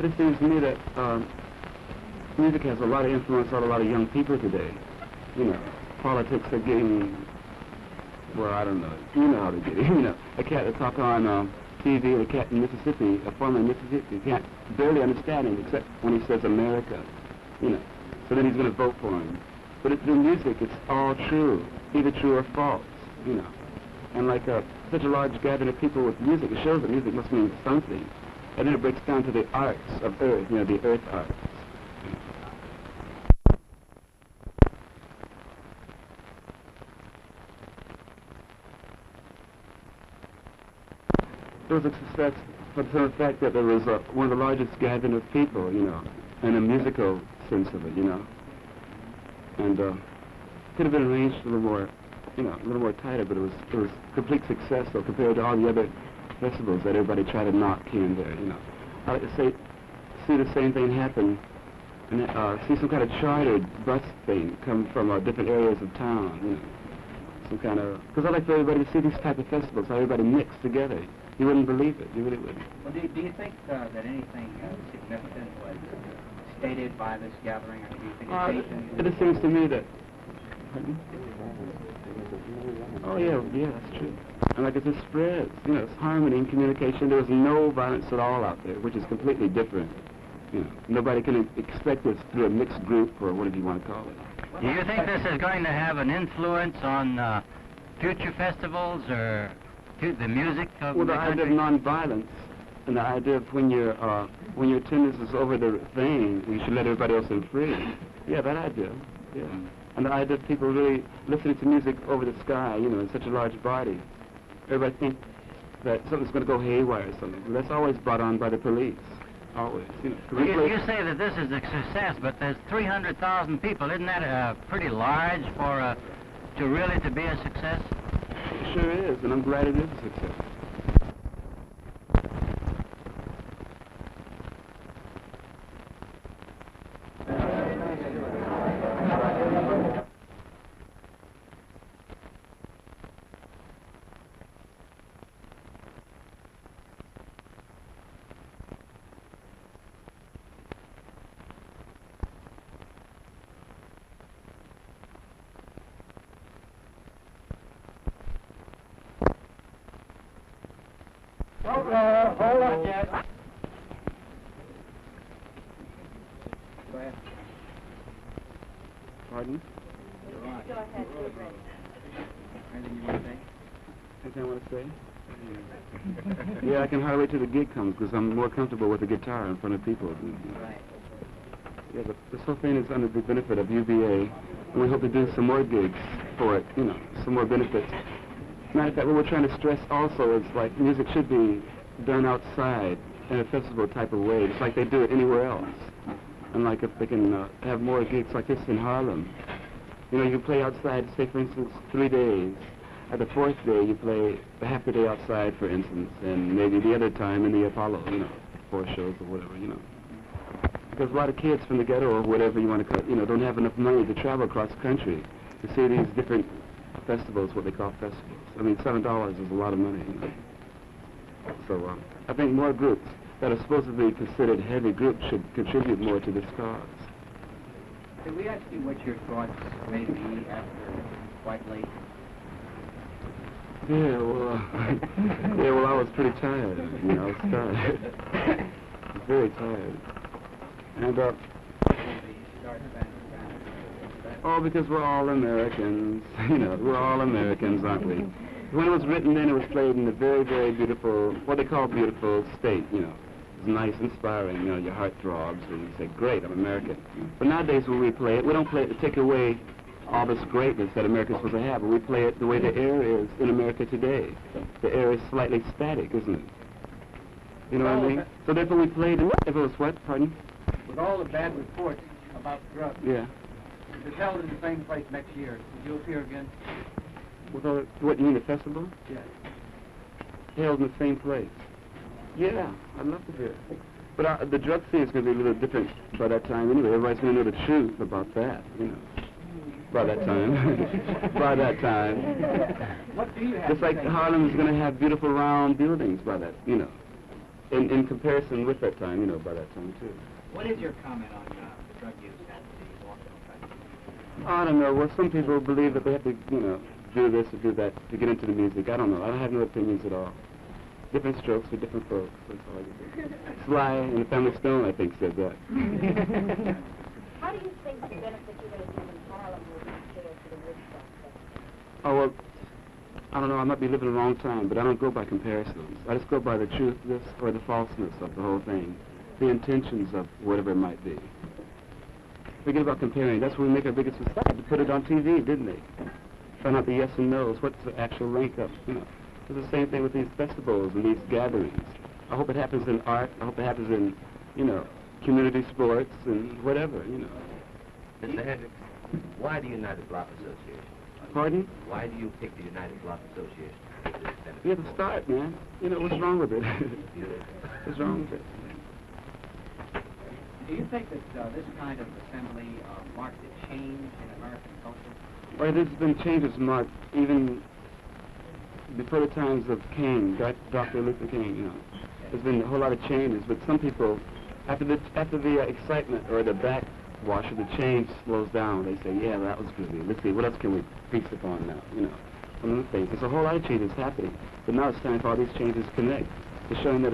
just seems to me that music has a lot of influence on a lot of young people today. You know, politics are getting, well, I don't know. You know how to get it. You know, a cat that talk on TV, a cat in Mississippi, a farmer in Mississippi, can't barely understand him except when he says America. You know, so then he's going to vote for him. But it's through music, it's all true, either true or false. You know, and like such a large gathering of people with music, it shows that music must mean something. And then it breaks down to the arts of earth, you know, the earth arts. It was a success for the fact that there was one of the largest gathering of people, you know, in a musical sense of it, you know. And could have been arranged a little more, you know, a little more tighter, but it was complete success, though, compared to all the other festivals that everybody tried to knock here and there, you know. I like to see the same thing happen, and see some kind of chartered bus thing come from different areas of town, you know. Some kind of, because I like for everybody to see these type of festivals, how everybody mixed together. You wouldn't believe it, you really wouldn't. Well, do you think that anything significant was stated by this gathering, or do you think it just seems to me that, oh yeah, that's true. And like it just spreads, you know, it's harmony and communication. There was no violence at all out there, which is completely different. You know, nobody can expect this through a mixed group, or whatever you want to call it. Do you think this is going to have an influence on future festivals or the music of the country? idea of nonviolence, and the idea of when your attendance is over the thing, you should let everybody else in free. Yeah, that idea. Yeah. And the idea of people really listening to music over the sky, you know, in such a large body. Everybody thinks that something's going to go haywire or something. That's always brought on by the police. Always. You know, you say that this is a success, but there's 300,000 people. Isn't that pretty large for to really be a success? It sure is, and I'm glad it is a success. Hold on, Jed. Go ahead. Pardon? Go ahead. Anything you want to say? Anything I want to say? Yeah, I can hardly wait till the gig comes because I'm more comfortable with the guitar in front of people. Right. Yeah, but this whole thing is under the benefit of UVA, and we hope to do some more gigs for it, you know, some more benefits. Matter of fact, what we're trying to stress also is like music should be done outside in a festival type of way, just like they do it anywhere else. And like if they can have more gigs like this in Harlem, you know, you can play outside, say for instance, 3 days. At the 4th day, you play half the day outside, for instance, and maybe the other time in the Apollo, you know, 4 shows or whatever, you know. Because a lot of kids from the ghetto or whatever you want to call, you know, don't have enough money to travel across the country to see these different festivals, what they call festivals. I mean, $7 is a lot of money, you know. So I think more groups that are supposed to be considered heavy groups should contribute more to this cause. Could we ask you what your thoughts may be after quite late? Yeah, well, I was pretty tired. You know, I was tired. I was very tired. And oh, because we're all Americans. You know, we're all Americans, aren't we? When it was written then, it was played in a very, very beautiful, what they call beautiful state, you know. It's nice, inspiring, you know, your heart throbs, and you say, great, I'm American. But nowadays when we play it, we don't play it to take away all this greatness that America's supposed to have, but we play it the way the air is in America today. The air is slightly static, isn't it? You know what I mean? So therefore we played it, if it was what, pardon? With all the bad reports about drugs, yeah. if it's held in the same place next year, would you appear again? With all the, what, you mean the festival? Yes. Held in the same place. Yeah, I'd love to hear it. But the drug scene is going to be a little different by that time anyway. Everybody's going to know the truth about that, you know. By that time. By that time. What do you have Just like Harlem is going to have beautiful round buildings by that, you know. in comparison with that time, you know, by that time too. What is your comment on the drug use at the Walking Festival? I don't know. Well, some people believe that they have to, you know, do this or do that to get into the music. I don't know. I have no opinions at all. Different strokes for different folks. That's all you do. Sly and the Family Stone, I think, said that. How do you think the benefit you're going to give in Harlem will be compared to the Woodstock Festival? Oh, well, I don't know. I might be living a long time, but I don't go by comparisons. I just go by the truthness or the falseness of the whole thing, the intentions of whatever it might be. Forget about comparing. That's when we make our biggest mistake. To put it on TV, didn't they? Find out the yes and no's. What's the actual rank up? You know, it's the same thing with these festivals and these gatherings. I hope it happens in art. I hope it happens in, you know, community sports and whatever. You know. Mr. Hendrix, why the United Block Association? Pardon? Why do you pick the United Block Association? You have to start, man. You know, what's wrong with it? What's wrong with it? Do you think that this kind of assembly marked a change in American culture? Well, there's been changes marked even before the times of King, Dr. Luther King, you know. There's been a whole lot of changes, but some people, after the excitement or the backwash of the change slows down, they say, yeah, that was good. Let's see, what else can we feast upon now, you know. One of the things. There's a whole lot of changes happening, but now it's time for all these changes to connect, to showing that